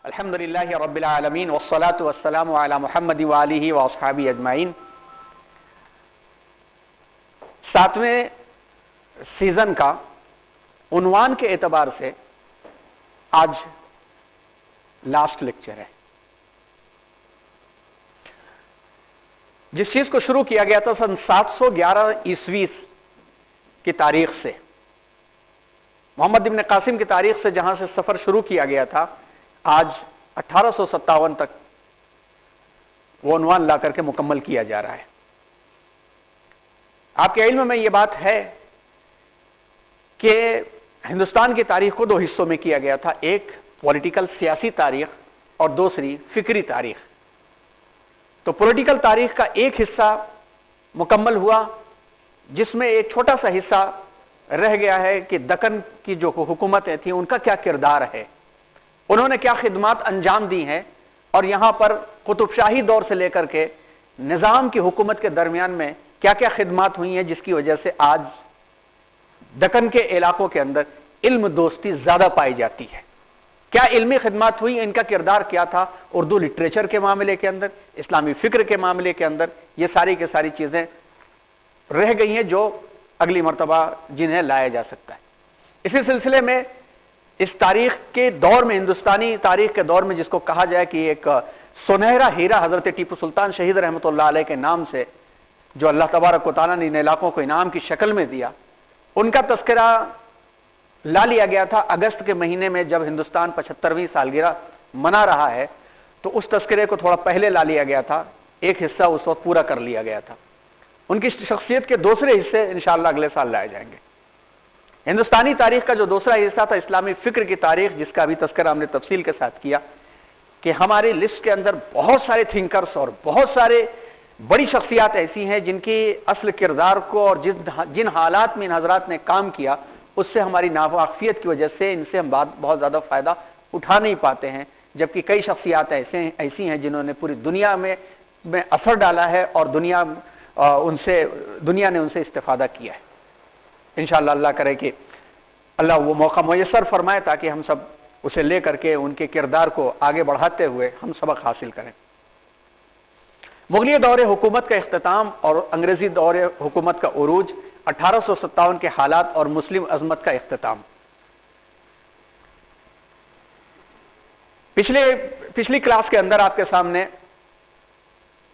अल्हम्दुलिल्लाहि रब्बिल आलमीन वस्सलातु वस्सलामु अला मुहम्मद व आलिहि व अस्हाबी अजमाइन। 7वें सीजन का उन्वान के एतबार से आज लास्ट लेक्चर है। जिस चीज को शुरू किया गया था सन 711 ईस्वी की तारीख से, मोहम्मद इब्न कासिम की तारीख से जहां से सफर शुरू किया गया था, आज 1857 तक वो उन्वान ला करके मुकम्मल किया जा रहा है। आपके इल्म में यह बात है कि हिंदुस्तान की तारीख को दो हिस्सों में किया गया था, एक पॉलिटिकल सियासी तारीख और दूसरी फिक्री तारीख। तो पॉलिटिकल तारीख का एक हिस्सा मुकम्मल हुआ, जिसमें एक छोटा सा हिस्सा रह गया है कि दक्कन की जो हुकूमतें थी उनका क्या किरदार है, उन्होंने क्या खिदमात अंजाम दी हैं, और यहां पर कुतुबशाही दौर से लेकर के निजाम की हुकूमत के दरमियान में क्या क्या खिदमात हुई हैं, जिसकी वजह से आज दक्कन के इलाकों के अंदर इल्म दोस्ती ज्यादा पाई जाती है। क्या इल्मी खिदमात हुई, इनका किरदार क्या था उर्दू लिटरेचर के मामले के अंदर, इस्लामी फिक्र के मामले के अंदर, ये सारी की सारी चीजें रह गई हैं जो अगली मर्तबा जिन्हें लाया जा सकता है। इसी सिलसिले में इस तारीख के दौर में, हिंदुस्तानी तारीख के दौर में, जिसको कहा जाए कि एक सुनहरा हीरा हजरत टीपू सुल्तान शहीद रहमतुल्लाह अलैह के नाम से जो अल्लाह तबारक व तआला ने इन इलाकों को इनाम की शक्ल में दिया, उनका तस्करा ला लिया गया था अगस्त के महीने में, जब हिंदुस्तान 75वीं सालगिरह मना रहा है। तो उस तस्करे को थोड़ा पहले ला लिया गया था, एक हिस्सा उस वक्त पूरा कर लिया गया था। उनकी शख्सियत के दूसरे हिस्से इंशाअल्लाह अगले साल लाए जाएंगे। हिंदुस्तानी तारीख का जो दूसरा हिस्सा था इस्लामी फिक्र की तारीख, जिसका अभी तस्करा हमने तफसील के साथ किया कि हमारी लिस्ट के अंदर बहुत सारे थिंकर्स और बहुत सारे बड़ी शख्सियात ऐसी हैं जिनकी असल किरदार को और जिन हालात में इन हजरात ने काम किया, उससे हमारी नावाकिफियत की वजह से इनसे हम बहुत ज्यादा फायदा उठा नहीं पाते हैं, जबकि कई शख्सियात ऐसी हैं जिन्होंने पूरी दुनिया में असर डाला है और दुनिया ने उनसे इस्तेफादा किया है। इंशाअल्लाह अल्लाह करे कि अल्लाह वो मौका मुयस्सर फरमाए ताकि हम सब उसे लेकर के उनके किरदार को आगे बढ़ाते हुए हम सबक हासिल करें। मुगलिया दौरे हुकूमत का इख्तिताम और अंग्रेजी दौरे हुकूमत का उरूज, 1857 के हालात और मुस्लिम अजमत का इख्तिताम। पिछली क्लास के अंदर आपके सामने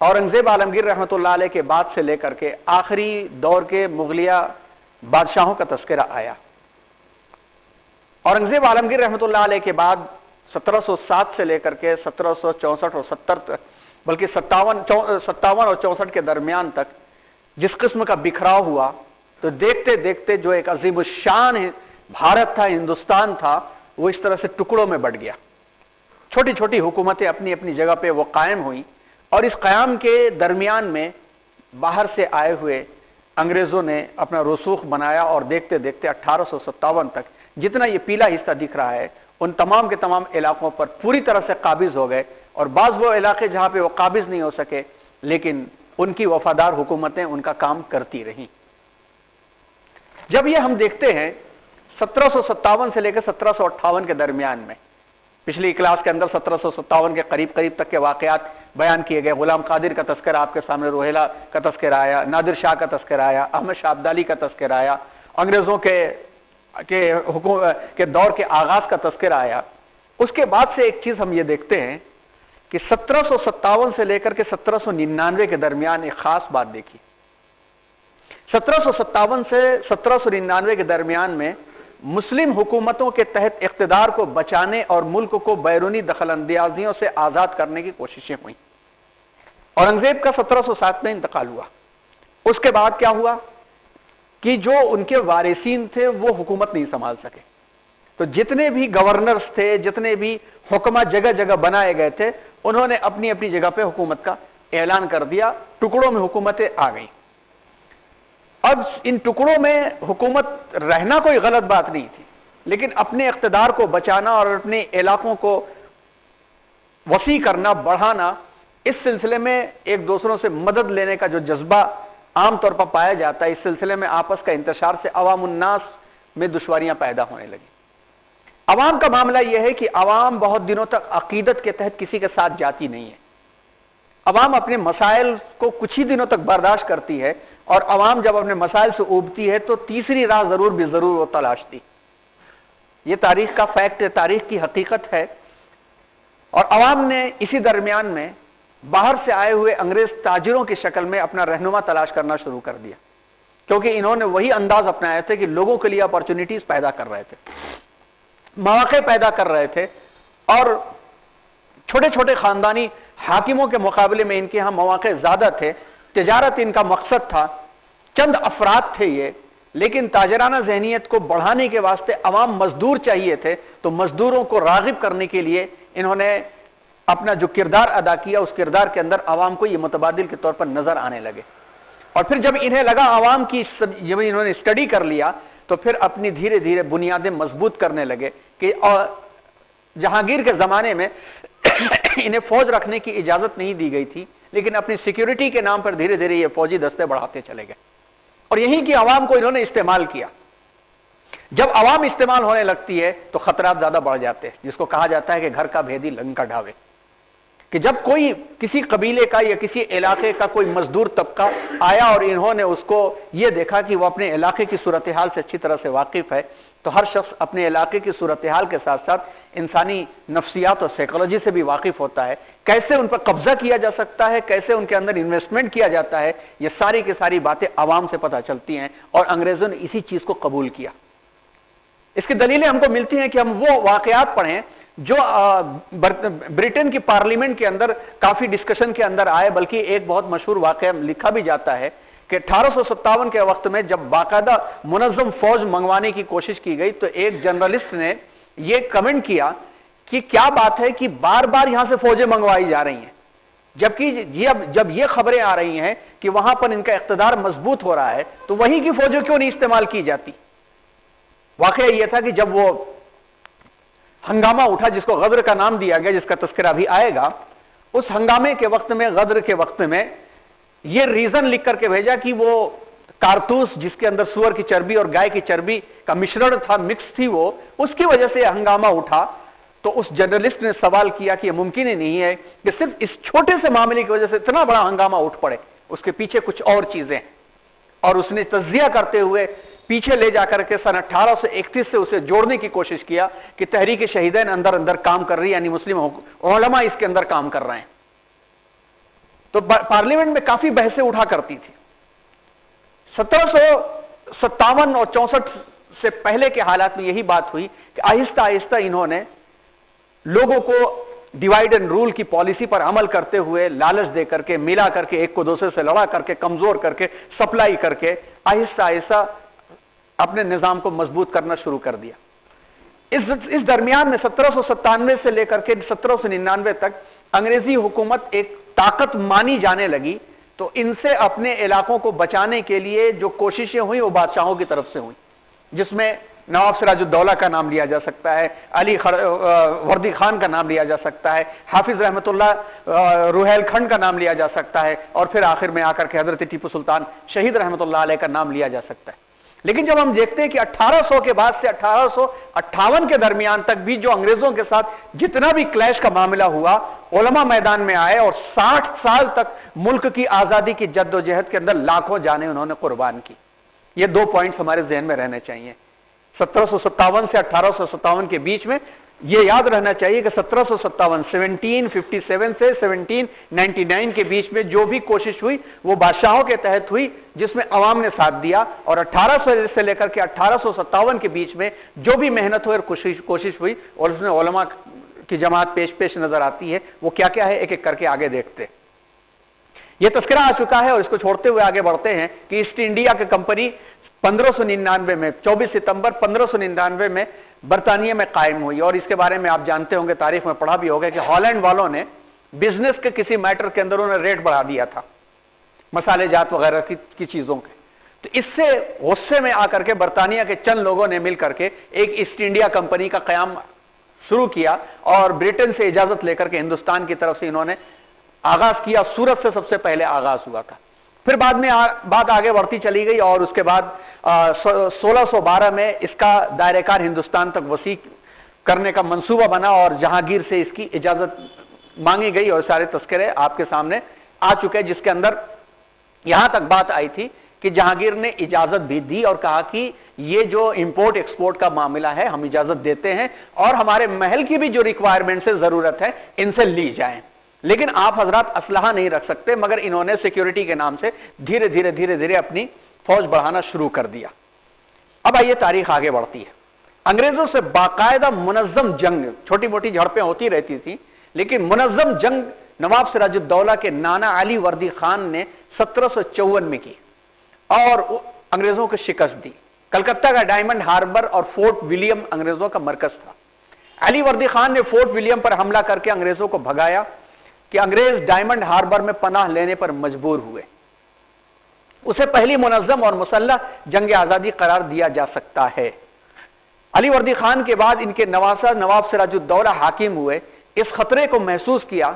औरंगजेब आलमगीर रहमतुल्लाह अलैह के बाद से लेकर के आखिरी दौर के मुगलिया बादशाहों का तस्करा आया। औरंगजेब आलमगीर रहमतुल्लाह अलैह के बाद 1707 से लेकर के 1764 और 70 तक, बल्कि 57 और 64 के दरमियान तक जिस किस्म का बिखराव हुआ, तो देखते देखते जो एक अजीम शान भारत था, हिंदुस्तान था, वो इस तरह से टुकड़ों में बट गया। छोटी छोटी हुकूमतें अपनी अपनी जगह पे वो कायम हुई, और इस कयाम के दरमियान में बाहर से आए हुए अंग्रेजों ने अपना रसूख बनाया, और देखते देखते 1857 तक जितना ये पीला हिस्सा दिख रहा है, उन तमाम के तमाम इलाकों पर पूरी तरह से काबिज हो गए। और बाज वो इलाके जहां पे वो काबिज नहीं हो सके, लेकिन उनकी वफादार हुकूमतें उनका काम करती रहीं। जब ये हम देखते हैं 1757 से लेकर 1758 के दरमियान में, पिछली क्लास के अंदर 1757 के करीब करीब तक के वाकयात बयान किए गए। गुलाम कादिर का तस्करा आपके सामने, रोहेला का तस्करा आया, नादिर शाह का तस्करा आया, अहमद शाह अब्दाली का तस्करा आया, अंग्रेजों के दौर के आगाज का तस्करा आया। उसके बाद से एक चीज हम ये देखते हैं कि 1757 से लेकर के 1799 के दरमियान एक खास बात देखी। 1757 से 1799 के दरमियान में मुस्लिम हुकूमतों के तहत इख्तिदार को बचाने और मुल्क को बैरूनी दखलंदाजियों से आजाद करने की कोशिशें हुई। औरंगजेब का 1707 में इंतकाल हुआ। उसके बाद क्या हुआ कि जो उनके वारिसीन थे वो हुकूमत नहीं संभाल सके, तो जितने भी गवर्नर्स थे, जितने भी हुक्मा जगह जगह बनाए गए थे, उन्होंने अपनी अपनी जगह पे हुकूमत का ऐलान कर दिया। टुकड़ों में हुकूमतें आ गई। अब इन टुकड़ों में हुकूमत रहना कोई गलत बात नहीं थी, लेकिन अपने इख्तिदार को बचाना और अपने इलाकों को वसी करना, बढ़ाना, इस सिलसिले में एक दूसरों से मदद लेने का जो जज्बा आमतौर पर पाया जाता है, इस सिलसिले में आपस का इंतशार से अवामुन्नास में दुश्वारियां पैदा होने लगी। अवाम का मामला यह है कि अवाम बहुत दिनों तक अकीदत के तहत किसी के साथ जाती नहीं है। अवाम अपने मसाइल को कुछ ही दिनों तक बर्दाश्त करती है, और अवाम जब अपने मसाइल से उबती है तो तीसरी राह जरूर वो तलाशती। ये तारीख का फैक्ट है, तारीख की हकीकत है। और अवाम ने इसी दरमियान में बाहर से आए हुए अंग्रेज ताजिरों की शक्ल में अपना रहनुमा तलाश करना शुरू कर दिया, क्योंकि इन्होंने वही अंदाज अपनाए थे कि लोगों के लिए अपॉर्चुनिटीज पैदा कर रहे थे, मौके पैदा कर रहे थे, और छोटे छोटे खानदानी हाकिमों के मुकाबले में इनके यहां मौके ज्यादा थे। तिजारत इनका मकसद था, चंद अफराद थे ये, लेकिन ताजराना जहनीत को बढ़ाने के वास्ते अवाम मजदूर चाहिए थे, तो मजदूरों को रागिब करने के लिए इन्होंने अपना जो किरदार अदा किया, उस किरदार के अंदर अवाम को ये मुतबादिल के तौर पर नजर आने लगे। और फिर जब इन्हें लगा अवाम की, जब इन्होंने स्टडी कर लिया, तो फिर अपनी धीरे धीरे बुनियादें मजबूत करने लगे कि जहांगीर के जमाने में इन्हें फौज रखने की इजाजत नहीं दी गई थी, लेकिन अपनी सिक्योरिटी के नाम पर धीरे धीरे ये फौजी दस्ते बढ़ाते चले गए, और यहीं की आवाम को इन्होंने इस्तेमाल किया। जब आवाम इस्तेमाल होने लगती है तो खतरात ज्यादा बढ़ जाते हैं, जिसको कहा जाता है कि घर का भेदी लंका ढावे, कि जब कोई किसी कबीले का या किसी इलाके का कोई मजदूर तबका आया और इन्होंने उसको ये देखा कि वो अपने इलाके की सूरत हाल से अच्छी तरह से वाकिफ है, तो हर शख्स अपने इलाके की सूरत हाल के साथ साथ इंसानी नफ्सियात और साइकोलॉजी से भी वाकिफ होता है, कैसे उन पर कब्जा किया जा सकता है, कैसे उनके अंदर इन्वेस्टमेंट किया जाता है, ये सारी की सारी बातें आवाम से पता चलती हैं, और अंग्रेजों ने इसी चीज को कबूल किया। इसकी दलीलें हमको मिलती हैं कि हम वो वाकयात पढ़ें जो ब्रिटेन की पार्लियामेंट के अंदर काफी डिस्कशन के अंदर आए, बल्कि एक बहुत मशहूर वाकया लिखा भी जाता है कि 1857 के वक्त में जब बाकायदा मुनज़्ज़म फौज मंगवाने की कोशिश की गई, तो एक जर्नलिस्ट ने यह कमेंट किया कि क्या बात है कि बार बार यहां से फौजें मंगवाई जा रही हैं, जबकि जब ये खबरें आ रही हैं कि वहां पर इनका इक़्तिदार मजबूत हो रहा है, तो वहीं की फौजें क्यों नहीं इस्तेमाल की जाती। वाकया यह था कि जब वो हंगामा उठा, जिसको गदर का नाम दिया गया, जिसका तस्करा भी आएगा, उस हंगामे के वक्त में, गदर के वक्त में, ये रीजन लिख करके भेजा कि वो कारतूस जिसके अंदर सुअर की चर्बी और गाय की चर्बी का मिश्रण था, मिक्स थी वो, उसकी वजह से हंगामा उठा। तो उस जर्नलिस्ट ने सवाल किया कि यह मुमकिन ही नहीं है कि सिर्फ इस छोटे से मामले की वजह से इतना बड़ा हंगामा उठ पड़े, उसके पीछे कुछ और चीजें। और उसने तज्जिया करते हुए पीछे ले जाकर के सन 1831 से उसे जोड़ने की कोशिश किया कि तहरीक शहीदैन अंदर अंदर काम कर रही है, यानी मुस्लिम उलमा इसके अंदर काम कर रहे हैं। तो पार्लियामेंट में काफी बहसें उठा करती थी। 1757 और 64 से पहले के हालात में यही बात हुई कि आहिस्ता आहिस्ता इन्होंने लोगों को डिवाइड एंड रूल की पॉलिसी पर अमल करते हुए, लालच दे करके, मिला करके, एक को दूसरे से लड़ा करके, कमजोर करके, सप्लाई करके, आहिस्ता आहिस्ता अपने निजाम को मजबूत करना शुरू कर दिया। इस दरमियान में 1797 से लेकर के 1799 तक अंग्रेजी हुकूमत एक ताकत मानी जाने लगी। तो इनसे अपने इलाकों को बचाने के लिए जो कोशिशें हुई वो बादशाहों की तरफ से हुई, जिसमें नवाब सिराजुद्दौला का नाम लिया जा सकता है, अली वर्दी खान का नाम लिया जा सकता है, हाफिज रहमतुल्लाह रुहेलखंड का नाम लिया जा सकता है, और फिर आखिर में आकर के हजरत टीपू सुल्तान शहीद रहमतुल्लाह अलैह का नाम लिया जा सकता है। लेकिन जब हम देखते हैं कि 1800 के बाद से 1858 के दरमियान तक भी जो अंग्रेजों के साथ जितना भी क्लैश का मामला हुआ, उलमा मैदान में आए और 60 साल तक मुल्क की आजादी की जद्दोजहद के अंदर लाखों जानें उन्होंने कुर्बान की। ये दो पॉइंट्स हमारे जहन में रहने चाहिए। 1757 से 1857 के बीच में यह याद रहना चाहिए कि 1757 से 1799 के बीच में जो भी कोशिश हुई वो बादशाहों के तहत हुई, जिसमें अवाम ने साथ दिया। और 1800 से लेकर के 1857 के बीच में जो भी मेहनत हुई और कोशिश हुई, और उसमें उलमा की जमात पेश नजर आती है। वो क्या क्या है, एक एक करके आगे देखते। यह तस्करा आ चुका है, और इसको छोड़ते हुए आगे बढ़ते हैं कि ईस्ट इंडिया की कंपनी 1599 में, 24 सितंबर 1599 में बरतानिया में कायम हुई। और इसके बारे में आप जानते होंगे, तारीख में पढ़ा भी होगा कि हॉलैंड वालों ने बिजनेस के किसी मैटर के अंदर उन्होंने रेट बढ़ा दिया था, मसाले जात वगैरह की चीजों के। तो इससे गुस्से में आकर के बरतानिया के चंद लोगों ने मिलकर के एक ईस्ट इंडिया कंपनी का कयाम शुरू किया, और ब्रिटेन से इजाजत लेकर के हिंदुस्तान की तरफ से इन्होंने आगाज किया। सूरत से सबसे पहले आगाज हुआ था। फिर बाद में बात आगे बढ़ती चली गई, और उसके बाद 1612 में इसका दायरेकार हिंदुस्तान तक वसी करने का मंसूबा बना और जहांगीर से इसकी इजाजत मांगी गई और सारे तस्करे आपके सामने आ चुके हैं, जिसके अंदर यहां तक बात आई थी कि जहांगीर ने इजाजत भी दी और कहा कि ये जो इंपोर्ट एक्सपोर्ट का मामला है हम इजाजत देते हैं और हमारे महल की भी जो रिक्वायरमेंट से जरूरत है इनसे ली जाए, लेकिन आप हजरात असलहा नहीं रख सकते। मगर इन्होंने सिक्योरिटी के नाम से धीरे धीरे धीरे धीरे अपनी फौज बढ़ाना शुरू कर दिया। अब आइए तारीख आगे बढ़ती है। अंग्रेजों से बाकायदा मुनज्जम जंग, छोटी मोटी झड़पें होती रहती थी, लेकिन मुनज्जम जंग नवाब सिराजुद्दौला के नाना अली वर्दी खान ने 1754 में की और अंग्रेजों को शिकस्त दी। कलकत्ता का डायमंड हार्बर और फोर्ट विलियम अंग्रेजों का मरकज था। अली वर्दी खान ने फोर्ट विलियम पर हमला करके अंग्रेजों को भगाया कि अंग्रेज डायमंड हार्बर में पनाह लेने पर मजबूर हुए। उसे पहली मुनज्जम और मुसल्लह जंग आजादी करार दिया जा सकता है। अली वर्दी खान के बाद इनके नवासा नवाब सिराजुद्दौला हाकिम हुए। इस खतरे को महसूस किया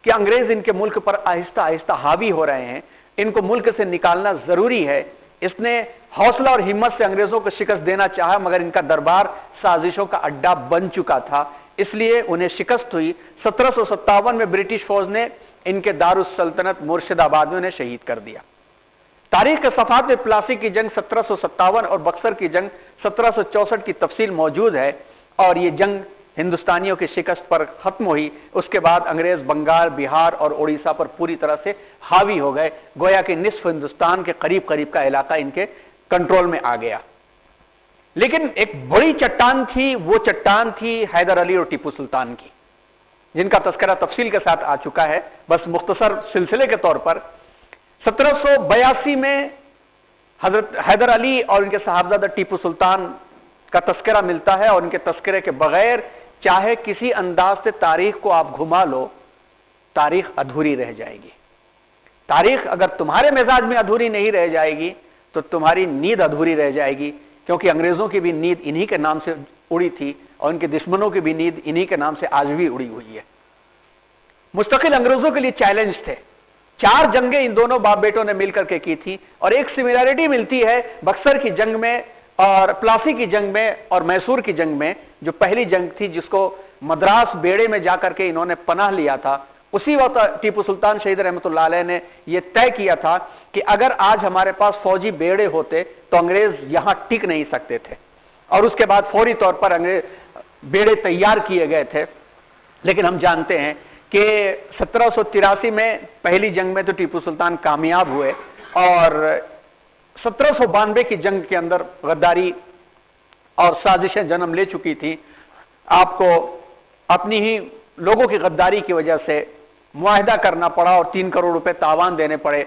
कि अंग्रेज इनके मुल्क पर आहिस्ता आहिस्ता हावी हो रहे हैं, इनको मुल्क से निकालना जरूरी है। इसने हौसला और हिम्मत से अंग्रेजों को शिकस्त देना चाहा, मगर इनका दरबार साजिशों का अड्डा बन चुका था, इसलिए उन्हें शिकस्त हुई। 1757 में ब्रिटिश फौज ने इनके दारुस सल्तनत मुर्शिदाबाद में उन्हें शहीद कर दिया। तारीख के सफात में प्लासी की जंग 1757 और बक्सर की जंग 1764 की तफसील मौजूद है और ये जंग हिंदुस्तानियों की शिकस्त पर खत्म हुई। उसके बाद अंग्रेज बंगाल, बिहार और उड़ीसा पर पूरी तरह से हावी हो गए। गोया कि निस्फ हिंदुस्तान के करीब करीब का इलाका इनके कंट्रोल में आ गया। लेकिन एक बड़ी चट्टान थी, वो चट्टान थी हैदर अली और टीपू सुल्तान की, जिनका तस्करा तफसील के साथ आ चुका है। बस मुख्तसर सिलसिले के तौर पर 1782 में हजरत हैदर अली और इनके साहबजादा टीपू सुल्तान का तस्करा मिलता है और इनके तस्करे के बगैर चाहे किसी अंदाज से तारीख को आप घुमा लो, तारीख अधूरी रह जाएगी। तारीख अगर तुम्हारे मिजाज में अधूरी नहीं रह जाएगी तो तुम्हारी नींद अधूरी रह जाएगी, क्योंकि अंग्रेजों की भी नींद इन्हीं के नाम से उड़ी थी और उनके दुश्मनों की भी नींद इन्हीं के नाम से आज भी उड़ी हुई है। मुस्तकिल अंग्रेजों के लिए चैलेंज थे। 4 जंगें इन दोनों बाप बेटों ने मिलकर के की थी और एक सिमिलरिटी मिलती है बक्सर की जंग में और प्लासी की जंग में और मैसूर की जंग में। जो पहली जंग थी जिसको मद्रास बेड़े में जाकर के इन्होंने पनाह लिया था, उसी वक्त टीपू सुल्तान शहीद रहमतुल्लाह अलैह ने यह तय किया था कि अगर आज हमारे पास फौजी बेड़े होते तो अंग्रेज यहां टिक नहीं सकते थे, और उसके बाद फौरी तौर पर अंग्रेज बेड़े तैयार किए गए थे। लेकिन हम जानते हैं कि 1783 में पहली जंग में तो टीपू सुल्तान कामयाब हुए और 1792 की जंग के अंदर गद्दारी और साजिशें जन्म ले चुकी थी। आपको अपनी ही लोगों की गद्दारी की वजह से मुआहदा करना पड़ा और 3 करोड़ रुपए तावान देने पड़े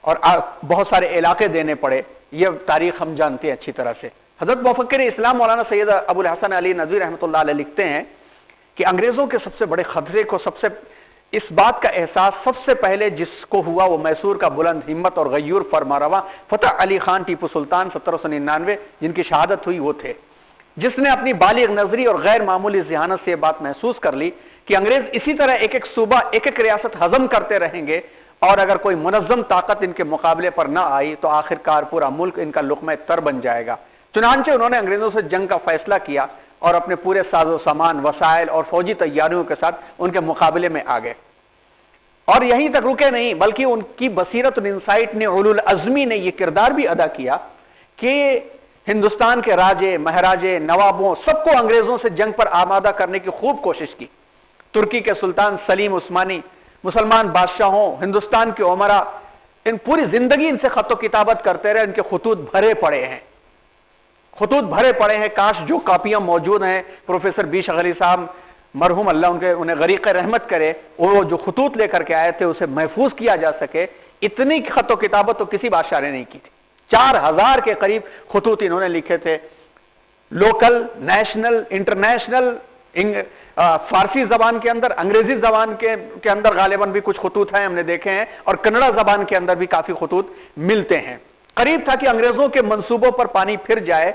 और बहुत सारे इलाके देने पड़े। यह तारीख हम जानते हैं अच्छी तरह से। हजरत मुफक्किर इस्लाम मौलाना सैयद अबुल हसन अली नदवी रहमतुल्लाह अलैह लिखते हैं कि अंग्रेजों के सबसे बड़े खतरे को इस बात का एहसास सबसे पहले जिसको हुआ वो मैसूर का बुलंद हिम्मत और गयूर फरमारवा फतेह अली खान टीपू सुल्तान 1799 जिनकी शहादत हुई वो थे, जिसने अपनी बालिग नजरी और गैर मामूली ज़हानत से यह बात महसूस कर ली कि अंग्रेज इसी तरह एक एक सूबा एक एक रियासत हजम करते रहेंगे और अगर कोई मुनज्जम ताकत इनके मुकाबले पर न आई तो आखिरकार पूरा मुल्क इनका लुक़्मा तर बन जाएगा। चुनांचे उन्होंने अंग्रेजों से जंग का फैसला किया और अपने पूरे साजो सामान, वसाइल और फौजी तैयारियों के साथ उनके मुकाबले में आ गए। और यहीं तक रुके नहीं, बल्कि उनकी बसीरत और इंसाइट ने, उलुल अज़मी ने यह किरदार भी अदा किया कि हिंदुस्तान के राजे, महाराजे, नवाबों सबको अंग्रेजों से जंग पर आमादा करने की खूब कोशिश की। तुर्की के सुल्तान सलीम उस्मानी, मुसलमान बादशाहों, हिंदुस्तान के उमरा, इन पूरी जिंदगी इनसे खतो किताबत करते रहे। इनके खुतूत भरे पड़े हैं, खुतूत भरे पड़े हैं। काश जो कापियां मौजूद हैं, प्रोफेसर बी शगरी साहब मरहूम अल्लाह उन्हें गरीक़ रहमत करे, वो जो खुतूत लेकर के आए थे उसे महफूज किया जा सके। इतनी खतो किताबत तो किसी बादशाह ने नहीं की थी। 4000 के करीब खुतूत इन्होंने लिखे थे, लोकल, नेशनल, इंटरनेशनल, फारसी जबान के अंदर, अंग्रेजी जबान के अंदर गालिबन भी कुछ खुतूत हैं, हमने देखे हैं, और कन्नड़ा जबान के अंदर भी काफी खुतूत मिलते हैं। करीब था कि अंग्रेजों के मंसूबों पर पानी फिर जाए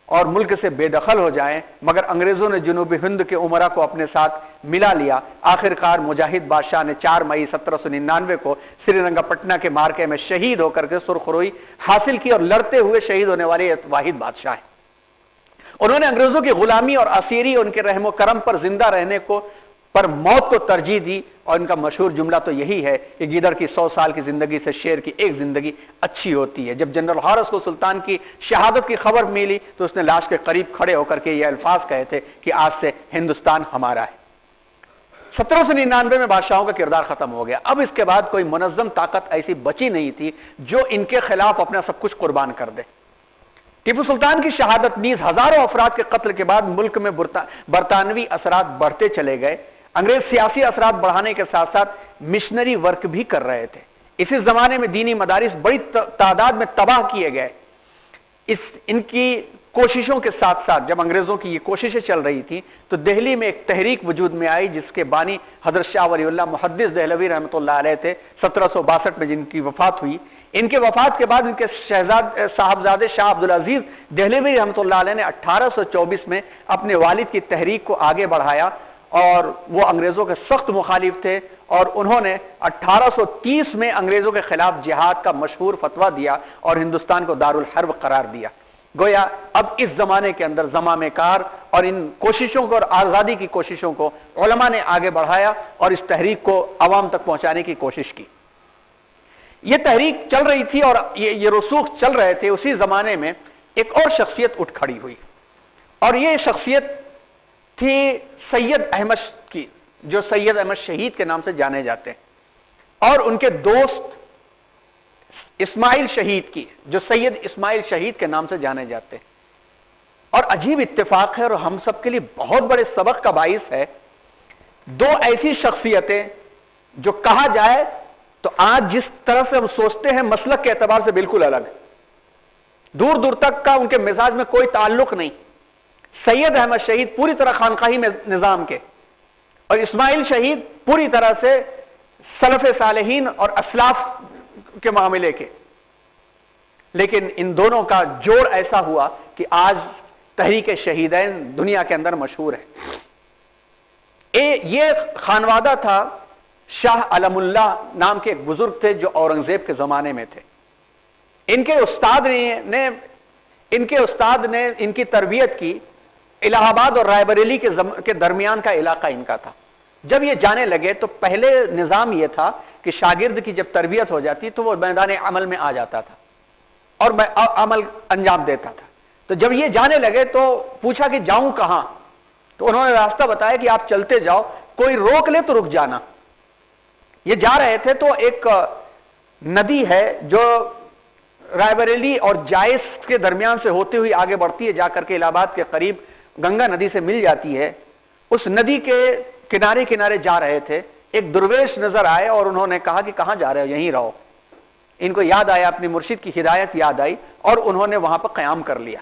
और मुल्क से बेदखल हो जाएं, मगर अंग्रेजों ने जनूबी हिंद के उमरा को अपने साथ मिला लिया। आखिरकार मुजाहिद बादशाह ने 4 मई 1799 को श्रीरंगपटना के मार्के में शहीद होकर के सुर्खरुई हासिल की और लड़ते हुए शहीद होने वाले वाहिद बादशाह हैं। उन्होंने अंग्रेजों की गुलामी और असीरी, उनके रहमो करम पर जिंदा रहने को पर मौत को तरजीह दी। और इनका मशहूर जुमला तो यही है कि गिदड़ की 100 साल की जिंदगी से शेर की एक जिंदगी अच्छी होती है। जब जनरल हारिस को सुल्तान की शहादत की खबर मिली तो उसने लाश के करीब खड़े होकर के ये अल्फाज कहे थे कि आज से हिंदुस्तान हमारा है। 1799 में बादशाहों का किरदार खत्म हो गया। अब इसके बाद कोई मुनज़्ज़म ताकत ऐसी बची नहीं थी जो इनके खिलाफ अपना सब कुछ कुर्बान कर दे। टीपू सुल्तान की शहादत नीज हजारों अफराद के कत्ल के बाद मुल्क में बरतानवी असरात बढ़ते चले गए। अंग्रेज सियासी असरात बढ़ाने के साथ साथ मिशनरी वर्क भी कर रहे थे। इसी जमाने में दीनी मदारिस बड़ी तादाद में तबाह किए गए। इनकी कोशिशों के साथ साथ जब अंग्रेजों की ये कोशिशें चल रही थी तो दिल्ली में एक तहरीक वजूद में आई जिसके बानी हजरत शाह वलीउल्लाह मुहद्दिस देहलवी रहमतुल्लाह अलैह थे, 1762 में जिनकी वफात हुई। इनके वफात के बाद इनके साहबजादे शाह अब्दुल अजीज देहलवी रहमतुल्लाह अलैह ने 1824 में अपने वालिद की तहरीक को आगे बढ़ाया और वो अंग्रेजों के सख्त मुखालिफ थे और उन्होंने 1830 में अंग्रेजों के खिलाफ जिहाद का मशहूर फतवा दिया और हिंदुस्तान को दारुल हर्ब करार दिया। गोया अब इस जमाने के अंदर ज़माने कार और इन कोशिशों को और आज़ादी की कोशिशों को उलमा ने आगे बढ़ाया और इस तहरीक को अवाम तक पहुंचाने की कोशिश की। ये तहरीक चल रही थी और ये रसूख चल रहे थे। उसी जमाने में एक और शख्सियत उठ खड़ी हुई और ये शख्सियत थी सैयद अहमद की, जो सैयद अहमद शहीद के नाम से जाने जाते हैं, और उनके दोस्त इस्माइल शहीद की, जो सैयद इस्माइल शहीद के नाम से जाने जाते हैं। और अजीब इत्तेफाक है और हम सब के लिए बहुत बड़े सबक का बाइस है, दो ऐसी शख्सियतें जो कहा जाए तो आज जिस तरह से हम सोचते हैं मसलक के एतबार से बिल्कुल अलग, दूर दूर तक का उनके मिजाज में कोई ताल्लुक नहीं। सैयद अहमद शहीद पूरी तरह खानकाही में निजाम के और इस्माइल शहीद पूरी तरह से सलफ़े सालेहीन और असलाफ के मामले के। लेकिन इन दोनों का जोड़ ऐसा हुआ कि आज तहरीक शहीदैन दुनिया के अंदर मशहूर है। ये खानवादा था शाह अलमुल्लाह नाम के एक बुजुर्ग थे जो औरंगजेब के जमाने में थे। इनके उस्ताद ने इनकी तरबियत की। इलाहाबाद और रायबरेली के दरमियान का इलाका इनका था। जब ये जाने लगे तो पहले निजाम यह था कि शागिर्द की जब तरबियत हो जाती तो वो मैदान अमल में आ जाता था और अमल अंजाम देता था। तो जब ये जाने लगे तो पूछा कि जाऊं कहां, तो उन्होंने रास्ता बताया कि आप चलते जाओ, कोई रोक ले तो रुक जाना। ये जा रहे थे तो एक नदी है जो रायबरेली और जायस के दरमियान से होती हुई आगे बढ़ती है, जाकर के इलाहाबाद के करीब गंगा नदी से मिल जाती है। उस नदी के किनारे किनारे जा रहे थे, एक दुर्वेश नजर आए और उन्होंने कहा कि कहां जा रहे हो, यहीं रहो। इनको याद आया, अपनी मुर्शिद की हिदायत याद आई और उन्होंने वहां पर क़याम कर लिया।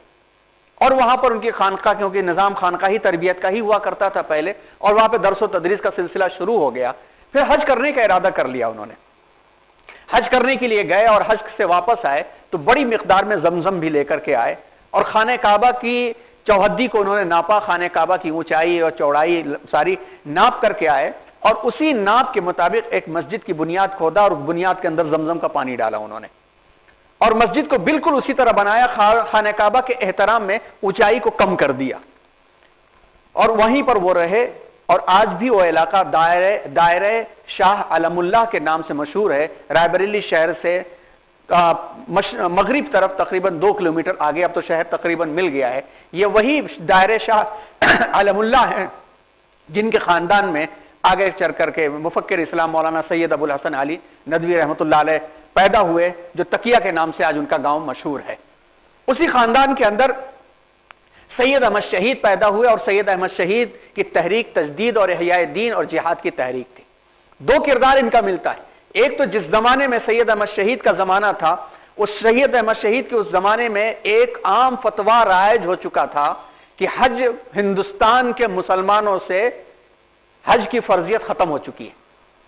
और वहां पर उनकी खानका, क्योंकि निजाम खानकाही तरबियत का ही हुआ करता था पहले, और वहां पर दरस व तदरीस का सिलसिला शुरू हो गया। फिर हज करने का इरादा कर लिया उन्होंने। हज करने के लिए गए और हज से वापस आए तो बड़ी मिकदार में जमजम भी लेकर के आए और खाने काबा की चौहद्दी को उन्होंने नापा, खाने काबा की ऊंचाई और चौड़ाई सारी नाप करके आए और उसी नाप के मुताबिक एक मस्जिद की बुनियाद खोदा और बुनियाद के अंदर जमजम का पानी डाला उन्होंने और मस्जिद को बिल्कुल उसी तरह बनाया। खाने काबा के एहतराम में ऊंचाई को कम कर दिया और वहीं पर वो रहे। और आज भी वो इलाका दायरे शाह अलमुल्लाह के नाम से मशहूर है। रायबरेली शहर से मगरिब तरफ तकरीबन 2 किलोमीटर आगे, अब तो शहर तकरीबन मिल गया है। ये वही दायरे शाह अलमुल्लाह हैं जिनके खानदान में आगे चल करके मुफक्किर इस्लाम मौलाना सैयद अबुल हसन अली नदवी रहमतुल्लाह अलैह पैदा हुए, जो तकिया के नाम से आज उनका गांव मशहूर है। उसी खानदान के अंदर सैयद अहमद शहीद पैदा हुए और सैयद अहमद शहीद की तहरीक तजदीद और इहयाए दीन और जिहाद की तहरीक थी। दो किरदार इनका मिलता है। एक तो जिस जमाने में सैयद अहमद शहीद का जमाना था, उस सैयद अहमद शहीद के उस जमाने में एक आम फतवा राइज हो चुका था कि हज हिंदुस्तान के मुसलमानों से हज की फर्जियत खत्म हो चुकी है।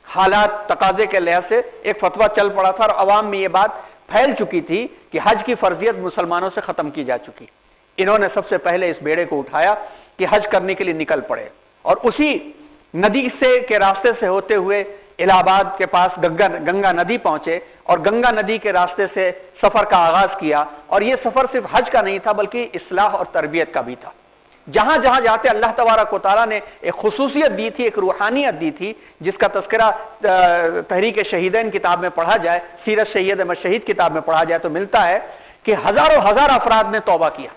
हालात तकाजे के लिहाज से एक फतवा चल पड़ा था और अवाम में यह बात फैल चुकी थी कि हज की फर्जियत मुसलमानों से खत्म की जा चुकी। इन्होंने सबसे पहले इस बेड़े को उठाया कि हज करने के लिए निकल पड़े और उसी नदी से के रास्ते से होते हुए इलाहाबाद के पास गंगा नदी पहुंचे और गंगा नदी के रास्ते से सफर का आगाज किया। और यह सफर सिर्फ हज का नहीं था बल्कि इस्लाह और तरबियत का भी था। जहां जहां जाते अल्लाह तबारक व तआला ने एक खुसूसियत दी थी, एक रूहानियत दी थी, जिसका तस्करा तहरीक शहीदैन किताब में पढ़ा जाए, सीरत सैयद अहमद शहीद किताब में पढ़ा जाए तो मिलता है कि हजारों हजार अफराद ने तौबा किया।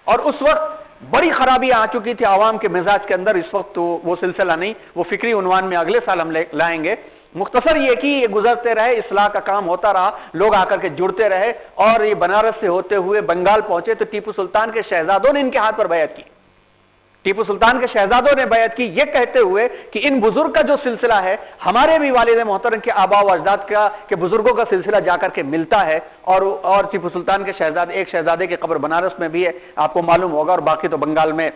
और उस वक्त बड़ी खराबी आ चुकी थी आवाम के मिजाज के अंदर। इस वक्त तो वो सिलसिला नहीं, वो फिक्री उन्वान में अगले साल हम लाएंगे। मुख्तसर ये कि ये गुजरते रहे, इस्लाह का काम होता रहा, लोग आकर के जुड़ते रहे और ये बनारस से होते हुए बंगाल पहुंचे तो टीपू सुल्तान के शहजादों ने इनके हाथ पर बैत की। टीपू सुल्तान के शहजादों ने बैत की ये कहते हुए कि इन बुजुर्ग का जो सिलसिला है हमारे भी वालिद मोहतरम के आबा व अजदाद का के बुजुर्गों का सिलसिला जाकर के मिलता है। और टीपू सुल्तान के शहजादे, एक शहजादे की कब्र बनारस में भी है, आपको मालूम होगा, और बाकी तो बंगाल में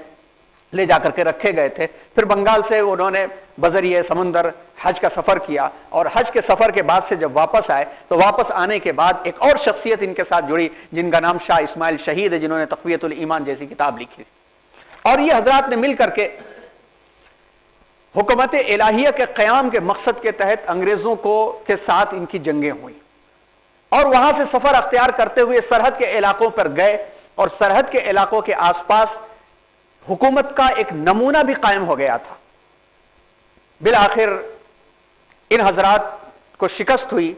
ले जाकर के रखे गए थे। फिर बंगाल से उन्होंने बजरिए समंदर हज का सफर किया और हज के सफर के बाद से जब वापस आए तो वापस आने के बाद एक और शख्सियत इनके साथ जुड़ी जिनका नाम शाह इस्माइल शहीद है, जिन्होंने तक़वियतुल ईमान जैसी किताब लिखी। और ये हजरात ने मिल करके हुकूमत इलाहिया के क़याम के मकसद के तहत अंग्रेजों को के साथ इनकी जंगें हुई और वहां से सफर अख्तियार करते हुए सरहद के इलाकों पर गए और सरहद के इलाकों के आसपास हुकूमत का एक नमूना भी कायम हो गया था। बिलाखिर इन हजरात को शिकस्त हुई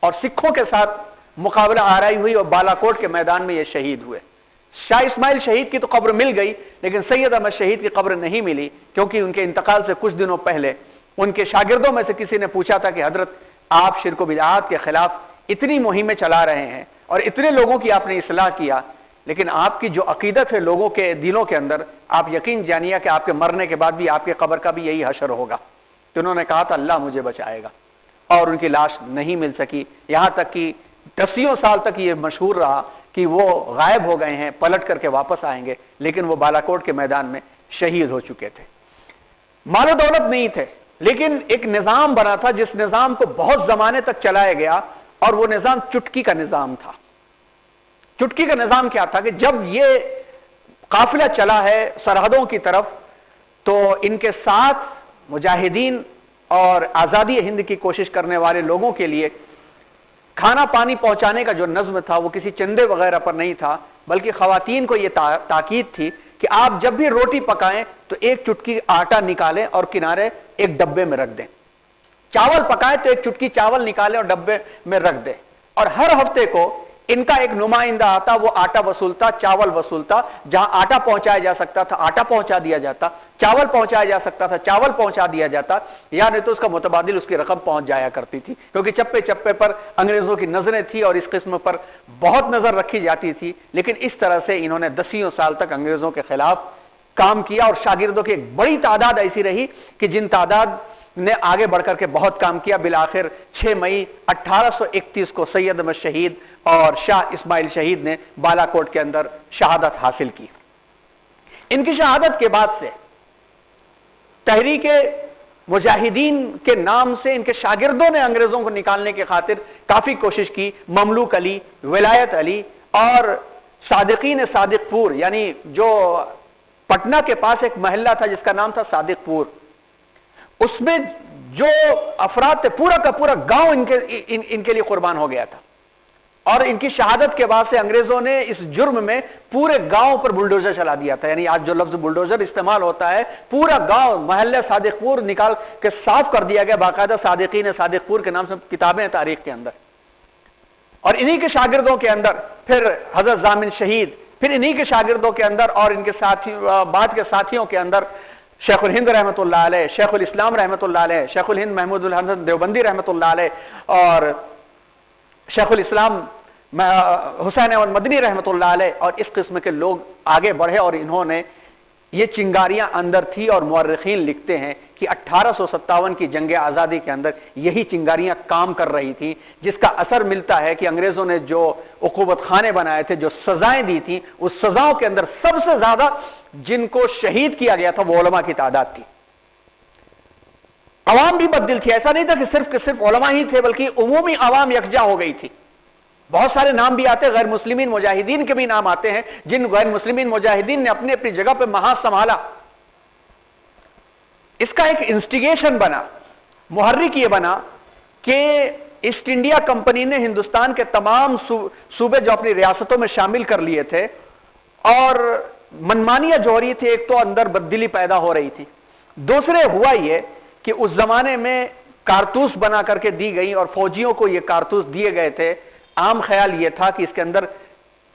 और सिखों के साथ मुकाबला आराई हुई और बालाकोट के मैदान में ये शहीद हुए। शाह इस्माइल शहीद की तो कब्र मिल गई, लेकिन सैयद अहमद शहीद की कब्र नहीं मिली, क्योंकि उनके इंतकाल से कुछ दिनों पहले उनके शागिर्दों में से किसी ने पूछा था कि हजरत, आप शिर्क व बिदअत के खिलाफ इतनी मुहिमें चला रहे हैं और इतने लोगों की आपने इस्लाह किया, लेकिन आपकी जो अकीदत है लोगों के दिलों के अंदर, आप यकीन जानिए कि आपके मरने के बाद भी आपके कब्र का भी यही हशर होगा। तो उन्होंने कहा था अल्लाह मुझे बचाएगा, और उनकी लाश नहीं मिल सकी। यहां तक कि दसियों साल तक ये मशहूर रहा कि वो गायब हो गए हैं, पलट करके वापस आएंगे, लेकिन वो बालाकोट के मैदान में शहीद हो चुके थे। मालो दौलत नहीं थे, लेकिन एक निजाम बना था जिस निजाम को बहुत जमाने तक चलाया गया, और वो निजाम चुटकी का निजाम था। चुटकी का निजाम क्या था कि जब ये काफिला चला है सरहदों की तरफ, तो इनके साथ मुजाहिदीन और आजादी हिंद की कोशिश करने वाले लोगों के लिए खाना पानी पहुंचाने का जो नज्म था वो किसी चंदे वगैरह पर नहीं था, बल्कि खवातीन को यह ताकीद थी कि आप जब भी रोटी पकाएं तो एक चुटकी आटा निकालें और किनारे एक डब्बे में रख दें। चावल पकाएं तो एक चुटकी चावल निकालें और डब्बे में रख दें। और हर हफ्ते को इनका एक नुमाइंदा आता, वो आटा वसूलता, चावल वसूलता। जहां आटा पहुंचाया जा सकता था आटा पहुंचा दिया जाता, चावल पहुंचाया जा सकता था चावल पहुंचा दिया जाता, या नहीं तो उसका मुतबादिल उसकी रकम पहुंच जाया करती थी, क्योंकि चप्पे चप्पे पर अंग्रेजों की नजरें थी और इस किस्म पर बहुत नजर रखी जाती थी। लेकिन इस तरह से इन्होंने दसियों साल तक अंग्रेजों के खिलाफ काम किया, और शागिर्दों की एक बड़ी तादाद ऐसी रही कि जिन तादाद ने आगे बढ़कर के बहुत काम किया। बिलाखिर 6 मई 1831 को सैयद अहमद शहीद और शाह इस्माइल शहीद ने बालाकोट के अंदर शहादत हासिल की। इनकी शहादत के बाद से तहरीक मुजाहिदीन के नाम से इनके शागिर्दों ने अंग्रेजों को निकालने की खातिर काफी कोशिश की। ममलूक अली, विलायत अली और सादिकीन सादिकपुर, यानी जो पटना के पास एक महल्ला था जिसका नाम था सादिकपुर, उसमें जो अफराद थे पूरा का पूरा गांव इनके लिए कुर्बान हो गया था। और इनकी शहादत के बाद से अंग्रेजों ने इस जुर्म में पूरे गांव पर बुलडोजर चला दिया था। यानी आज जो लफ्ज बुलडोजर इस्तेमाल होता है, पूरा गांव महल्ला सादिकपुर निकाल के साफ कर दिया गया। बाकायदा सादिकीन सादिकपुर के नाम से किताबें हैं तारीख के अंदर। और इन्हीं के शागिर्दों के अंदर फिर हजरत जामिन शहीद, फिर इन्हीं के शागिर्दों के अंदर और इनके साथी बाद के साथियों के अंदर शेखुल हिंद रहमतुल्लाह अलैह, शेखुल इस्लाम रहमतुल्लाह अलैह, शेखुल हिंद महमूदुल हसन देवबंदी रहमतुल्लाह अलैह और शेखुल इस्लाम हुसैन अहमद मदनी रहमतुल्लाह अलैह, और इस किस्म के लोग आगे बढ़े और इन्होंने ये चिंगारियां अंदर थी। और मुअर्रिखीन लिखते हैं कि 1857 की जंग आज़ादी के अंदर यही चिंगारियां काम कर रही थी, जिसका असर मिलता है कि अंग्रेजों ने जो उकूबत खाने बनाए थे, जो सजाएं दी थी, उस सजाओं के अंदर सबसे ज्यादा जिनको शहीद किया गया था वो उलमा की तादाद थी। अवाम भी बददिल थी, ऐसा नहीं था कि सिर्फ उलमा ही थे, बल्कि उमूमी अवाम यकजा हो गई थी। बहुत सारे नाम भी आते हैं, गैर मुस्लिमीन मुजाहिदीन के भी नाम आते हैं, जिन गैर मुस्लिमीन मुजाहिदीन ने अपनी अपनी जगह पर महाज संभाला। इसका एक इंस्टिगेशन बना मुहर्रिक ये बना कि ईस्ट इंडिया कंपनी ने हिंदुस्तान के तमाम सूबे जो अपनी रियासतों में शामिल कर लिए थे और मनमानियां जो हो रही थी, एक तो अंदर बददिली पैदा हो रही थी, दूसरे हुआ ये कि उस जमाने में कारतूस बना करके दी गई और फौजियों को ये कारतूस दिए गए थे। आम ख्याल ये था कि इसके अंदर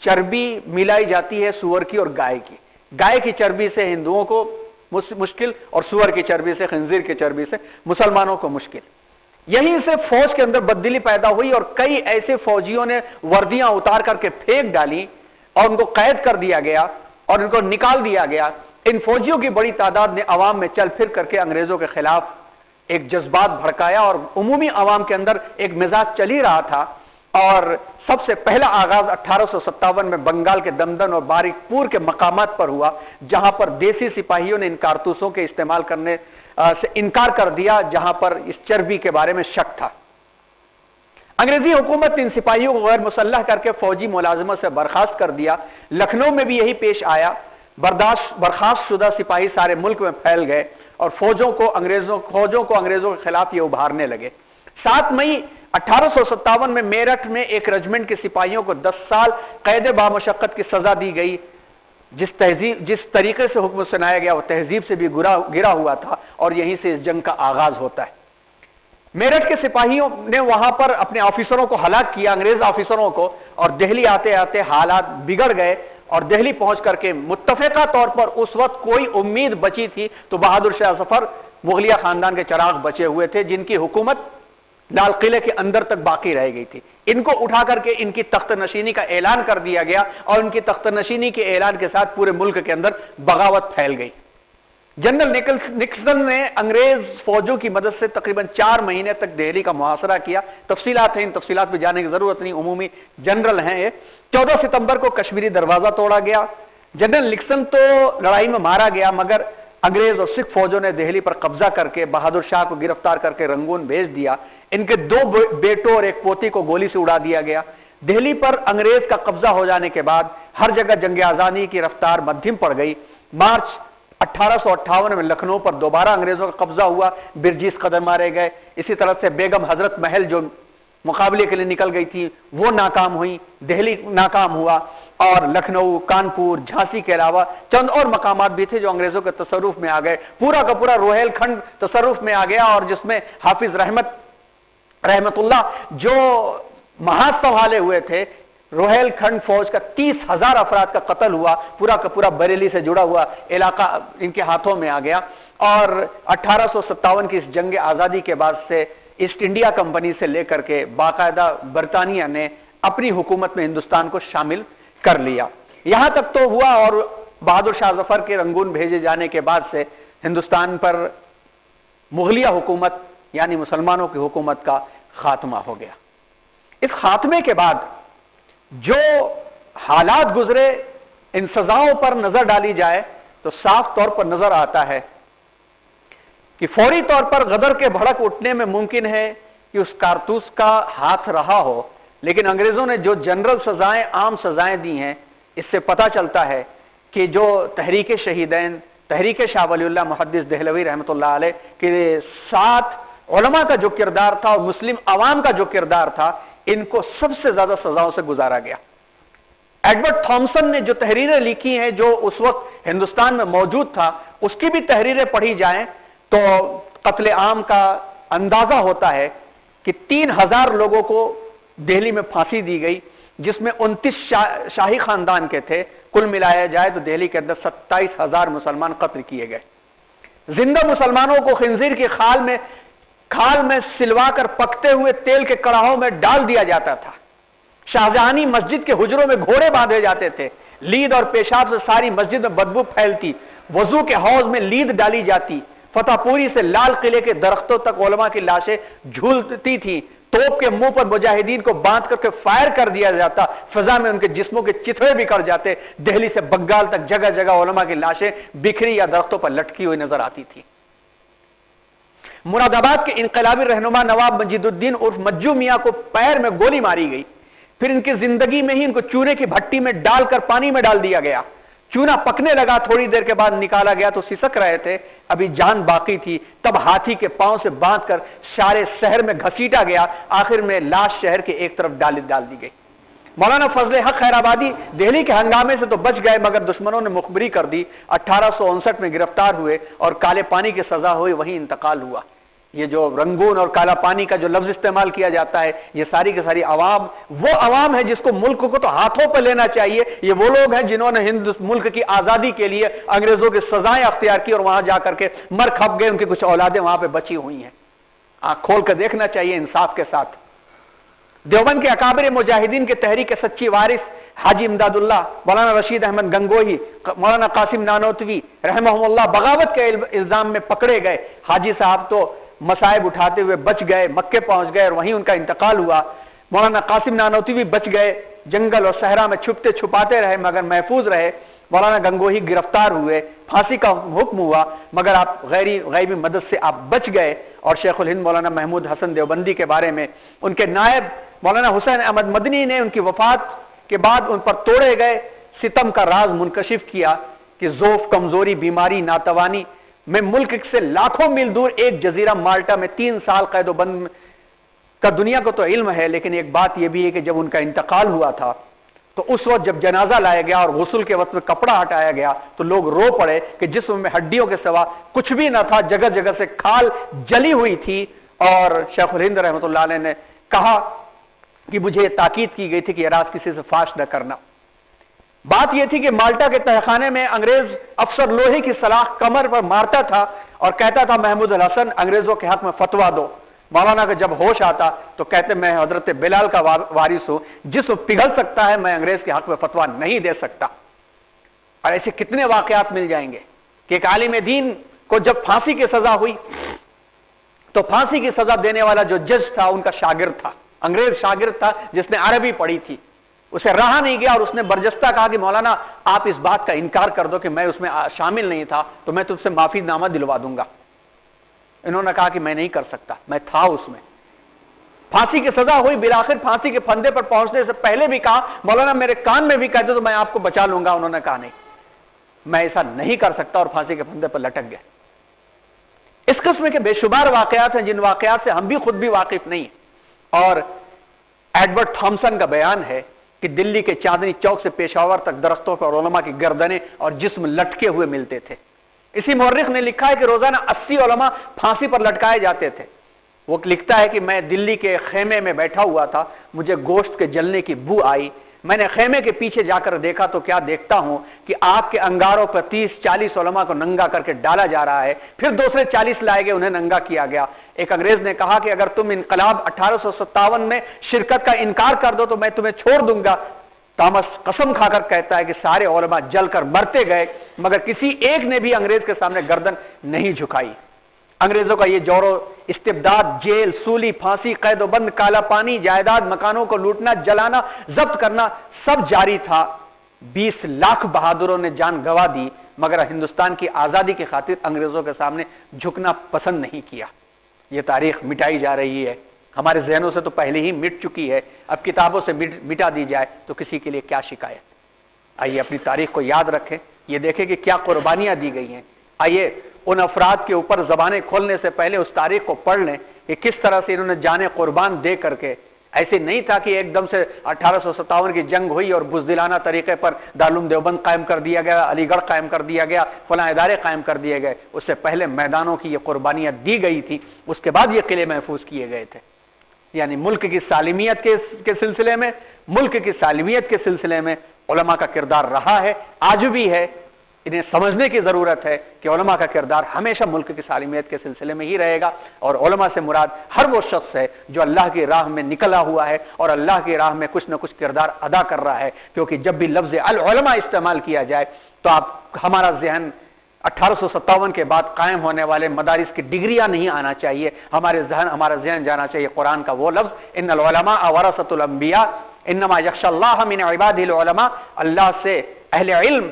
चर्बी मिलाई जाती है सुअर की और गाय की, गाय की चर्बी से हिंदुओं को मुश्किल और सुअर की चर्बी से, खंजीर की चर्बी से मुसलमानों को मुश्किल। यहीं से फौज के अंदर बददिली पैदा हुई और कई ऐसे फौजियों ने वर्दियां उतार करके फेंक डाली और उनको कैद कर दिया गया और उनको निकाल दिया गया। इन फौजियों की बड़ी तादाद ने अवाम में चल फिर करके अंग्रेजों के खिलाफ एक जज्बात भड़काया और उमूमी अवाम के अंदर एक मिजाज चल ही रहा था। और सबसे पहला आगाज 1857 में बंगाल के दमदम और बारिकपुर के मकामात पर हुआ, जहां पर देसी सिपाहियों ने इन कारतूसों के इस्तेमाल करने से इनकार कर दिया, जहां पर इस चर्बी के बारे में शक था। अंग्रेजी हुकूमत ने इन सिपाहियों को गैर मुसल्लह करके फौजी मुलाजमत से बर्खास्त कर दिया। लखनऊ में भी यही पेश आया। बर्खास्त शुदा सिपाही सारे मुल्क में फैल गए और फौजों को अंग्रेजों के खिलाफ ये उभारने लगे। 7 मई 1857 में मेरठ में एक रेजिमेंट के सिपाहियों को 10 साल कैद बामशक्कत की सजा दी गई। जिस तरीके से हुक्म सुनाया गया वो तहजीब से भी गिरा हुआ था और यहीं से इस जंग का आगाज होता है। मेरठ के सिपाहियों ने वहां पर अपने ऑफिसरों को हलाक किया, अंग्रेज ऑफिसरों को, और दिल्ली आते आते हालात बिगड़ गए और दिल्ली पहुंच करके मुत्तफिका तौर पर उस वक्त कोई उम्मीद बची थी तो बहादुर शाह जफर मुगलिया खानदान के चिराग बचे हुए थे, जिनकी हुकूमत लाल किले के अंदर तक बाकी रह गई थी। इनको उठा करके इनकी तख्त नशीनी का ऐलान कर दिया गया और इनकी तख्त नशीनी के ऐलान के साथ पूरे मुल्क के अंदर बगावत फैल गई। जनरल निक्सन ने अंग्रेज फौजों की मदद से तकरीबन 4 महीने तक दिल्ली का मुहासरा किया। तफसीलात हैं, इन तफसीलात में जाने की जरूरत नहीं, उमूमी जनरल हैं ये। 14 सितंबर को कश्मीरी दरवाजा तोड़ा गया। जनरल निक्सन तो लड़ाई में मारा गया, मगर अंग्रेज और सिख फौजों ने दिल्ली पर कब्जा करके बहादुर शाह को गिरफ्तार करके रंगून भेज दिया। इनके 2 बेटों और एक पोती को गोली से उड़ा दिया गया। दिल्ली पर अंग्रेज का कब्जा हो जाने के बाद हर जगह जंग आजादी की रफ्तार मध्यम पड़ गई। मार्च 1858 में लखनऊ पर दोबारा अंग्रेजों का कब्जा हुआ, बिरजीस कदर मारे गए। इसी तरह से बेगम हजरत महल जो मुकाबले के लिए निकल गई थी वो नाकाम हुई, दिल्ली नाकाम हुआ और लखनऊ, कानपुर, झांसी के अलावा चंद और मकामात भी थे जो अंग्रेजों के तसर्रुफ में आ गए। पूरा का पूरा रोहेलखंड तसर्रुफ में आ गया और जिसमें हाफिज रहमतुल्लाह जो महाज संभाले हुए थे, रोहेलखंड फौज का 30,000 अफराद का कत्ल हुआ। पूरा का पूरा बरेली से जुड़ा हुआ इलाका इनके हाथों में आ गया। और 1857 की इस जंग आजादी के बाद से ईस्ट इंडिया कंपनी से लेकर के बाकायदा बरतानिया ने अपनी हुकूमत में हिंदुस्तान को शामिल कर लिया। यहां तक तो हुआ और बहादुर शाह जफर के रंगून भेजे जाने के बाद से हिंदुस्तान पर मुगलिया हुकूमत यानी मुसलमानों की हुकूमत का खात्मा हो गया। इस खात्मे के बाद जो हालात गुजरे, इन सजाओं पर नजर डाली जाए तो साफ तौर पर नजर आता है कि फौरी तौर पर गदर के भड़क उठने में मुमकिन है कि उस कारतूस का हाथ रहा हो, लेकिन अंग्रेजों ने जो जनरल सजाएं, आम सजाएं दी हैं, इससे पता चलता है कि जो तहरीक शहीदैन, तहरीक शाह वलीउल्लाह मुहद्दिस देहलवी रहमतुल्लाह अलैह के साथ उलमा का जो किरदार था और मुस्लिम अवाम का जो किरदार था, इनको सबसे ज्यादा सजाओं से गुजारा गया। एडवर्ड थॉमसन ने जो तहरीरें लिखी हैं, जो उस वक्त हिंदुस्तान में मौजूद था, उसकी भी तहरीरें पढ़ी जाएं तो कत्ले आम का अंदाजा होता है कि 3000 लोगों को दिल्ली में फांसी दी गई, जिसमें 29 शाही खानदान के थे। कुल मिलाया जाए तो दिल्ली के अंदर 27,000 मुसलमान कत्ल किए गए। जिंदा मुसलमानों को खिंजीर की खाल में सिलवाकर पकते हुए तेल के कड़ाहों में डाल दिया जाता था। शाहजहानी मस्जिद के हुजरों में घोड़े बांधे जाते थे। लीद और पेशाब से सारी मस्जिद में बदबू फैलती। वजू के हौज में लीद डाली जाती। फतेहपुरी से लाल किले के दरख्तों तक उलमा की लाशें झूलती थी। तोप के मुंह पर मुजाहिदीन को बांध करके फायर कर दिया जाता। फिजा में उनके जिस्मों के चिथड़े बिखर जाते। दिल्ली से बंगाल तक जगह जगह उलमा की लाशें बिखरी या दरख्तों पर लटकी हुई नजर आती थी। मुरादाबाद के इनकलाबी रहनुमा नवाब मजीदुद्दीन उर्फ मज्जू मियां को पैर में गोली मारी गई। फिर इनकी जिंदगी में ही इनको चूने की भट्टी में डालकर पानी में डाल दिया गया। चूना पकने लगा, थोड़ी देर के बाद निकाला गया तो सिसक रहे थे, अभी जान बाकी थी। तब हाथी के पांव से बांधकर सारे शहर में घसीटा गया, आखिर में लाश शहर के एक तरफ डाल दी गई। मौलाना फजले हक खैराबादी दिल्ली के हंगामे से तो बच गए, मगर दुश्मनों ने मुखबरी कर दी। 1859 में गिरफ्तार हुए और काले पानी की सजा हुई, वहीं इंतकाल हुआ। ये जो रंगून और काला पानी का जो लफ्ज इस्तेमाल किया जाता है, ये सारी की सारी अवाम, वो अवाम है जिसको मुल्क को तो हाथों पर लेना चाहिए। ये वो लोग हैं जिन्होंने हिंद मुल्क की आजादी के लिए अंग्रेजों की सजाएं अख्तियार की और वहां जाकर के मर खप गए, उनकी कुछ औलादें वहां पे बची हुई हैं। आंख खोल कर देखना चाहिए इंसाफ के साथ। देवबंद के अकाबिर मुजाहिदीन के तहरीक के सच्ची वारिस हाजी इमदादुल्लाह, मौलाना रशीद अहमद गंगोही, मौलाना कासिम नानोतवी रहमहुल्लाह बगावत के इल्जाम में पकड़े गए। हाजी साहब तो मसाइब उठाते हुए बच गए, मक्के पहुंच गए और वहीं उनका इंतकाल हुआ। मौलाना कासिम नानोतवी बच गए, जंगल और सहरा में छुपते छुपाते रहे मगर महफूज रहे। मौलाना गंगोही गिरफ्तार हुए, फांसी का हुक्म हुआ, मगर आप गैबी मदद से आप बच गए। और शेखुल हिंद मौलाना महमूद हसन देवबंदी के बारे में उनके नायब मौलाना हुसैन अहमद मदनी ने उनकी वफात के बाद उन पर तोड़े गए सितम का राज मुनकशिफ किया कि ज़ौफ, कमजोरी, बीमारी, नातवानी में मुल्क से लाखों मील दूर एक जजीरा माल्टा में 3 साल कैदोबंद का दुनिया को तो इल्म है, लेकिन एक बात यह भी है कि जब उनका इंतकाल हुआ था तो उस वक्त जब जनाजा लाया गया और गुस्ल के वक्त में कपड़ा हटाया गया तो लोग रो पड़े कि जिस्म में हड्डियों के सिवा कुछ भी ना था, जगह जगह से खाल जली हुई थी। और शेखुल हिंद रहमतुल्लाह अलैह ने कहा कि मुझे ताकीद की गई थी कि रात किसी से फाश न करना। बात यह थी कि माल्टा के तहखाने में अंग्रेज अफसर लोहे की सलाख कमर पर मारता था और कहता था महमूद अल हसन अंग्रेजों के हक में फतवा दो। मौलाना का जब होश आता तो कहते मैं हजरत बिलाल का वारिस हूं, जिसको पिघल सकता है, मैं अंग्रेज के हक में फतवा नहीं दे सकता। और ऐसे कितने वाकयात मिल जाएंगे कि एक आलिम दीन को जब फांसी की सजा हुई तो फांसी की सजा देने वाला जो जज था उनका शागिर्द था, अंग्रेज शागिर्द था जिसने अरबी पढ़ी थी। उसे रहा नहीं गया और उसने बरजस्ता कहा कि मौलाना आप इस बात का इनकार कर दो कि मैं उसमें शामिल नहीं था तो मैं तुमसे माफीनामा दिलवा दूंगा। इन्होंने कहा कि मैं नहीं कर सकता, मैं था उसमें। फांसी की सजा हुई, बिलाखिर फांसी के फंदे पर पहुंचने से पहले भी कहा मौलाना मेरे कान में भी कहते तो मैं आपको बचा लूंगा। उन्होंने कहा नहीं, मैं ऐसा नहीं कर सकता और फांसी के फंदे पर लटक गए। इस किस्म के बेशुमार वाकयात हैं जिन वाकयात से हम भी खुद भी वाकिफ नहीं। और एडवर्ड थॉमसन का बयान है कि दिल्ली के चांदनी चौक से पेशावर तक दरख्तों पर उलमा की गर्दनें और जिस्म लटके हुए मिलते थे। इसी मौर्रिख ने लिखा है कि रोजाना 80 उलमा फांसी पर लटकाए जाते थे। वो लिखता है कि मैं दिल्ली के खेमे में बैठा हुआ था, मुझे गोश्त के जलने की बू आई। मैंने खेमे के पीछे जाकर देखा तो क्या देखता हूं कि आग के अंगारों पर 30-40 उलमा को नंगा करके डाला जा रहा है, फिर दूसरे 40 लाए गए, उन्हें नंगा किया गया। एक अंग्रेज ने कहा कि अगर तुम इनकलाब 1857 में शिरकत का इनकार कर दो तो मैं तुम्हें छोड़ दूंगा। थॉमस कसम खाकर कहता है कि सारे उलमा जलकर मरते गए मगर किसी एक ने भी अंग्रेज के सामने गर्दन नहीं झुकाई। अंग्रेजों का ये जोरो इस्तिबदाद, जेल, सूली, फांसी, कैदोबंद, काला पानी, जायदाद, मकानों को लूटना, जलाना, जब्त करना सब जारी था। 20 लाख बहादुरों ने जान गंवा दी मगर हिंदुस्तान की आजादी की खातिर अंग्रेजों के सामने झुकना पसंद नहीं किया। यह तारीख मिटाई जा रही है, हमारे जहनों से तो पहले ही मिट चुकी है, अब किताबों से मिटा दी जाए तो किसी के लिए क्या शिकायत। आइए अपनी तारीख को याद रखें, ये देखें कि क्या कुर्बानियां दी गई हैं। आइए उन अफराद के ऊपर जबानें खोलने से पहले उस तारीख को पढ़ लें कि किस तरह से इन्होंने जाने कुर्बान दे करके। ऐसे नहीं था कि एकदम से 1857 की जंग हुई और बुज़दिलाना तरीके पर दारुल देवबंद कायम कर दिया गया, अलीगढ़ कायम कर दिया गया, फलां इदारे कायम कर दिए गए। उससे पहले मैदानों की ये कुर्बानियां दी गई थी, उसके बाद ये किले महफूज किए गए थे। यानी मुल्क की सालिमियत के सिलसिले में, मुल्क की सालिमियत के सिलसिले में उलमा का किरदार रहा है, आज भी है। इन्हें समझने की जरूरत है कि उलमा का किरदार हमेशा मुल्क की सालिमियत के सिलसिले में ही रहेगा। और उलमा से मुराद हर वो शख्स है जो अल्लाह की राह में निकला हुआ है और अल्लाह की राह में कुछ न कुछ किरदार अदा कर रहा है। क्योंकि जब भी लफ्ज अल उलमा इस्तेमाल किया जाए तो हमारा जहन 1857 के बाद कायम होने वाले मदारिस की डिग्रियां नहीं आना चाहिए। हमारा जहन जाना चाहिए कुरान का वो लफ्ज इन्नल उलमा वरसतुल अंबिया इन्नमा यख्शल्लाह मिन इबादिल उलमा। अल्लाह से अहले इल्म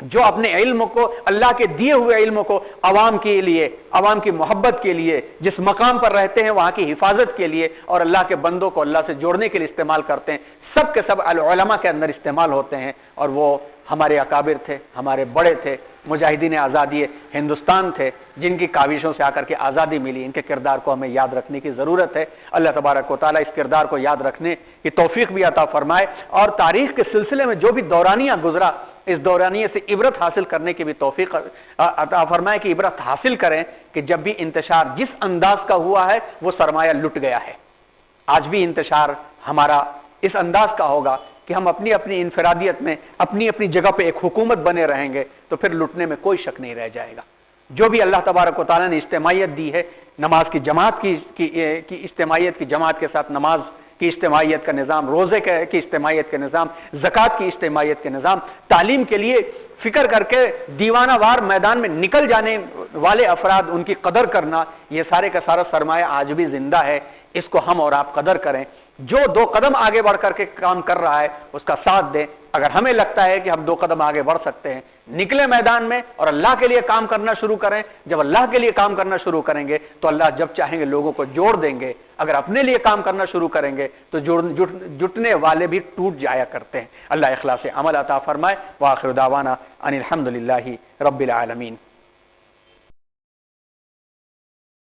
जो अपने इल्म को, अल्लाह के दिए हुए इल्म को अवाम के लिए, अवाम की मोहब्बत के लिए, जिस मकाम पर रहते हैं वहां की हिफाजत के लिए और अल्लाह के बंदों को अल्लाह से जोड़ने के लिए इस्तेमाल करते हैं, सब के सब अल उलमा के अंदर इस्तेमाल होते हैं। और वो हमारे अकाबिर थे, हमारे बड़े थे, मुजाहिदीन आज़ादी हिंदुस्तान थे, जिनकी काविशों से आकर के आज़ादी मिली। इनके किरदार को हमें याद रखने की ज़रूरत है। अल्लाह तबारक व तआला इस किरदार को याद रखने की तौफीक भी अता फरमाए, और तारीख़ के सिलसिले में जो भी दौरानिया गुजरा, इस दौरानिए से इबरत हासिल करने की भी तौफीक अता फरमाए, कि इबरत हासिल करें कि जब भी इंतशार जिस अंदाज का हुआ है वो सरमाया लुट गया है। आज भी इंतशार हमारा इस अंदाज का होगा कि हम अपनी अपनी इनफरादियत में अपनी अपनी जगह पे एक हुकूमत बने रहेंगे, तो फिर लुटने में कोई शक नहीं रह जाएगा। जो भी अल्लाह तबारक व तआला ने इज्तिमाइयत दी है, नमाज की जमात की इज्तिमाइयत की जमात के साथ नमाज की इज्तिमाइयत का निज़ाम, रोज़े की इज्तिमाइयत का निज़ाम, ज़कात की इज्तिमाइयत के निज़ाम, तालीम के लिए फिक्र करके दीवानावार मैदान में निकल जाने वाले अफराद, उनकी कदर करना, ये सारे का सारा सरमाया आज भी जिंदा है। इसको हम और आप कदर करें। जो 2 कदम आगे बढ़ करके काम कर रहा है उसका साथ दें। अगर हमें लगता है कि हम 2 कदम आगे बढ़ सकते हैं, निकले मैदान में और अल्लाह के लिए काम करना शुरू करें। जब अल्लाह के लिए काम करना शुरू करेंगे तो अल्लाह जब चाहेंगे लोगों को जोड़ देंगे। अगर अपने लिए काम करना शुरू करेंगे तो जुटने वाले भी टूट जाया करते हैं। अल्लाह इखलास अमल अता फरमाए। व आखिर दावाना अनिल हम्दुलिल्लाहि रब्बिल आलमीन।